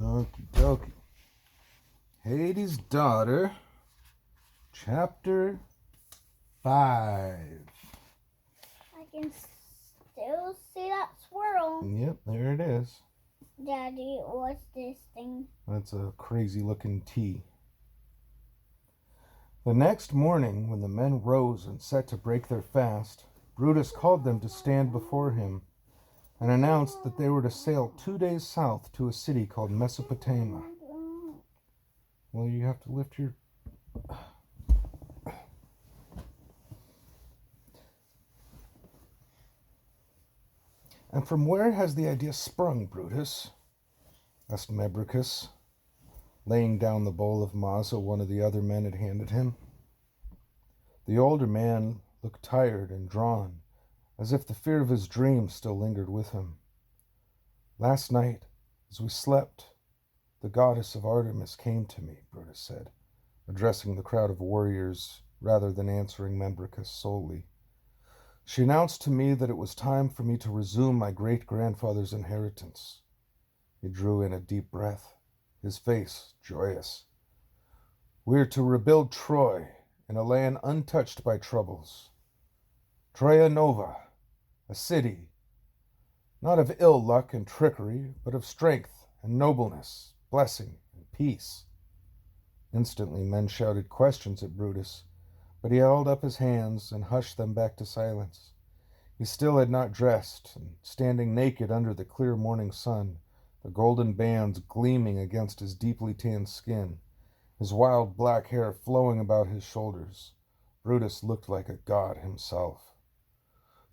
Okie dokie. Hades' Daughter, Chapter 5. I can still see that swirl. Yep, there it is. Daddy, what's this thing? That's a crazy looking T. The next morning, when the men rose and set to break their fast, Brutus called them to stand before him and announced that they were to sail 2 days south to a city called Mesopotamia. Well, you have to lift your... And from where has the idea sprung, Brutus? Asked Membricus, laying down the bowl of maza one of the other men had handed him. The older man looked tired and drawn, as if the fear of his dream still lingered with him. Last night, as we slept, the goddess of Artemis came to me, Brutus said, addressing the crowd of warriors rather than answering Membricus solely. She announced to me that it was time for me to resume my great-grandfather's inheritance. He drew in a deep breath, his face joyous. We are to rebuild Troy in a land untouched by troubles. Troia Nova, a city, not of ill luck and trickery, but of strength and nobleness, blessing and peace. Instantly men shouted questions at Brutus, but he held up his hands and hushed them back to silence. He still had not dressed, and standing naked under the clear morning sun, the golden bands gleaming against his deeply tanned skin, his wild black hair flowing about his shoulders, Brutus looked like a god himself.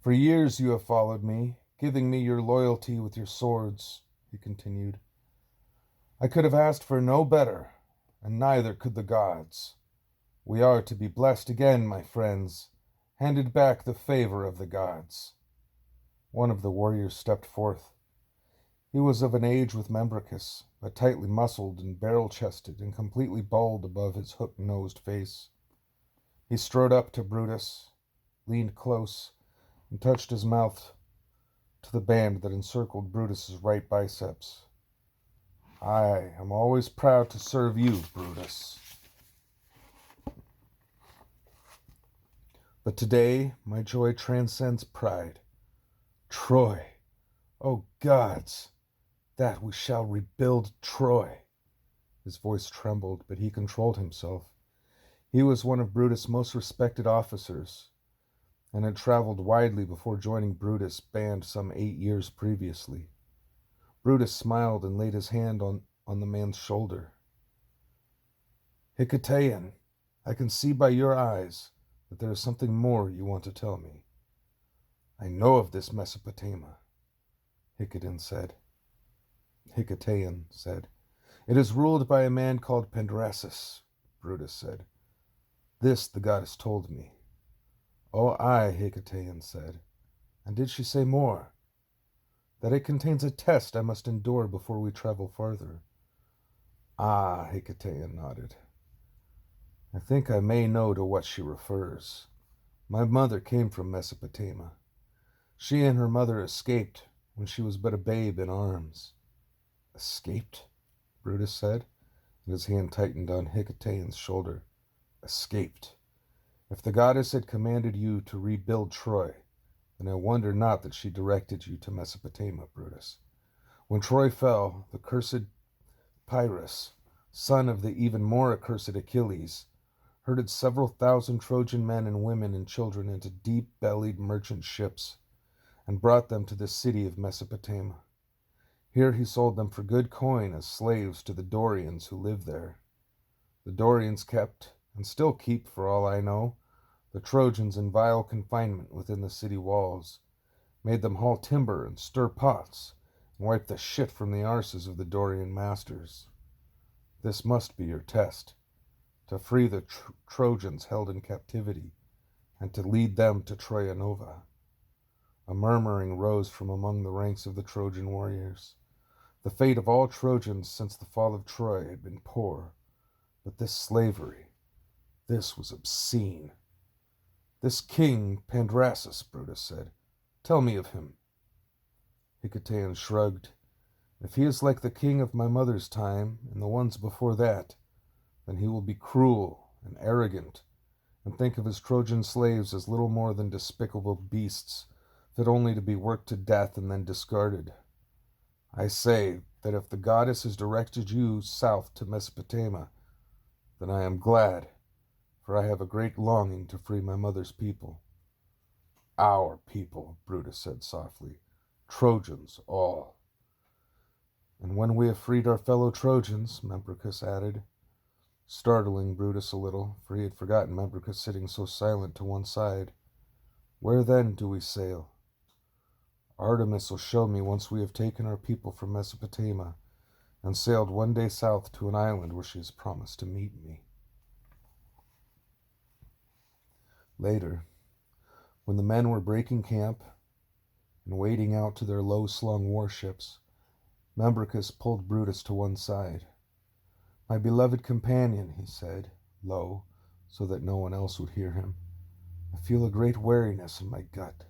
For years you have followed me, giving me your loyalty with your swords, he continued. I could have asked for no better, and neither could the gods. We are to be blessed again, my friends, handed back the favor of the gods. One of the warriors stepped forth. He was of an age with Membricus, but tightly muscled and barrel-chested and completely bald above his hook-nosed face. He strode up to Brutus, leaned close, and touched his mouth to the band that encircled Brutus's right biceps. I am always proud to serve you, Brutus. But today my joy transcends pride. Troy, O gods, that we shall rebuild Troy. His voice trembled, but he controlled himself. He was one of Brutus' most respected officers, and had traveled widely before joining Brutus' band some 8 years previously. Brutus smiled and laid his hand on the man's shoulder. Hicetaean, I can see by your eyes that there is something more you want to tell me. I know of this Mesopotamia, Hicetaean said. It is ruled by a man called Pendrasus, Brutus said. This the goddess told me. Oh, aye, Hicetaean said. And did she say more? That it contains a test I must endure before we travel farther. Ah, Hicetaean nodded. I think I may know to what she refers. My mother came from Mesopotamia. She and her mother escaped when she was but a babe in arms. Escaped? Brutus said, and his hand tightened on Hicetaean's shoulder. Escaped. If the goddess had commanded you to rebuild Troy, then I wonder not that she directed you to Mesopotamia, Brutus. When Troy fell, the cursed Pyrrhus, son of the even more accursed Achilles, herded several thousand Trojan men and women and children into deep-bellied merchant ships and brought them to the city of Mesopotamia. Here he sold them for good coin as slaves to the Dorians who lived there. The Dorians kept, and still keep for all I know, the Trojans in vile confinement within the city walls, made them haul timber and stir pots, and wipe the shit from the arses of the Dorian masters. This must be your test, to free the Trojans held in captivity, and to lead them to Troia Nova. A murmuring rose from among the ranks of the Trojan warriors. The fate of all Trojans since the fall of Troy had been poor, but this slavery, this was obscene. This king Pendrasus, Brutus said. Tell me of him. Hicetaean shrugged. If he is like the king of my mother's time and the ones before that, then he will be cruel and arrogant, and think of his Trojan slaves as little more than despicable beasts, fit only to be worked to death and then discarded. I say that if the goddess has directed you south to Mesopotamia, then I am glad, for I have a great longing to free my mother's people. Our people, Brutus said softly. Trojans, all. And when we have freed our fellow Trojans, Membricus added, startling Brutus a little, for he had forgotten Membricus sitting so silent to one side, where then do we sail? Artemis will show me once we have taken our people from Mesopotamia and sailed one day south to an island where she has promised to meet me. Later, when the men were breaking camp and wading out to their low-slung warships, Membricus pulled Brutus to one side. My beloved companion, he said, low, so that no one else would hear him, I feel a great weariness in my gut.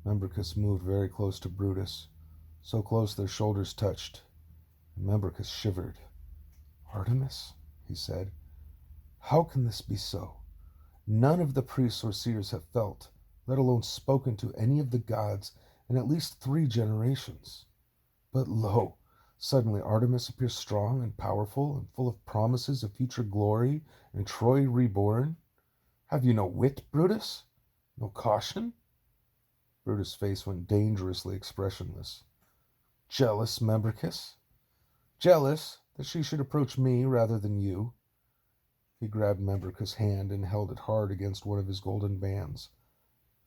Membricus moved very close to Brutus, so close their shoulders touched, and Membricus shivered. Artemis, he said, how can this be so? None of the priests or seers have felt, let alone spoken to any of the gods in at least 3 generations. But lo, suddenly Artemis appears strong and powerful and full of promises of future glory and Troy reborn. Have you no wit, Brutus? No caution? Brutus' face went dangerously expressionless. Jealous, Membricus? Jealous that she should approach me rather than you? He grabbed Membricus' hand and held it hard against one of his golden bands.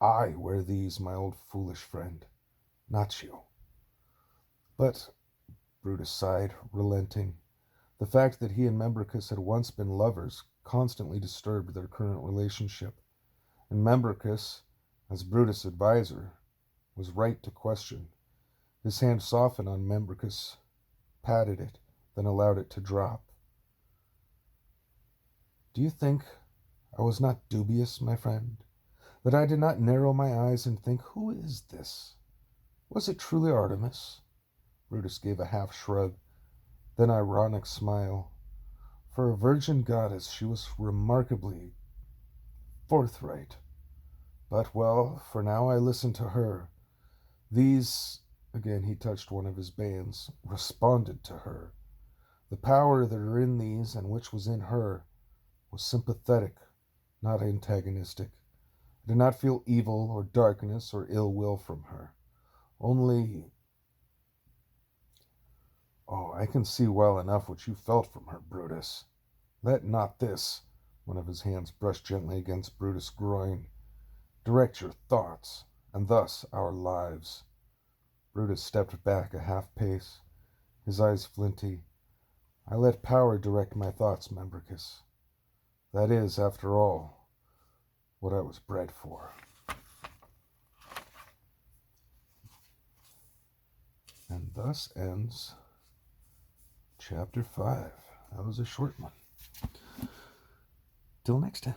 I wear these, my old foolish friend, not you. But, Brutus sighed, relenting. The fact that he and Membricus had once been lovers constantly disturbed their current relationship, and Membricus, as Brutus' adviser, was right to question. His hand softened on Membricus, patted it, then allowed it to drop. Do you think I was not dubious, my friend? That I did not narrow my eyes and think, who is this? Was it truly Artemis? Brutus gave a half shrug, then ironic smile. For a virgin goddess, she was remarkably forthright. But, well, for now I listen to her. These, again he touched one of his bands, responded to her. The power that are in these, and which was in her, was sympathetic, not antagonistic. I did not feel evil or darkness or ill will from her. Only, oh, I can see well enough what you felt from her, Brutus. Let not this, one of his hands brushed gently against Brutus' groin, direct your thoughts, and thus our lives. Brutus stepped back a half pace, his eyes flinty. I let power direct my thoughts, Membricus. That is, after all, what I was bred for. And thus ends Chapter 5. That was a short one. Till next time.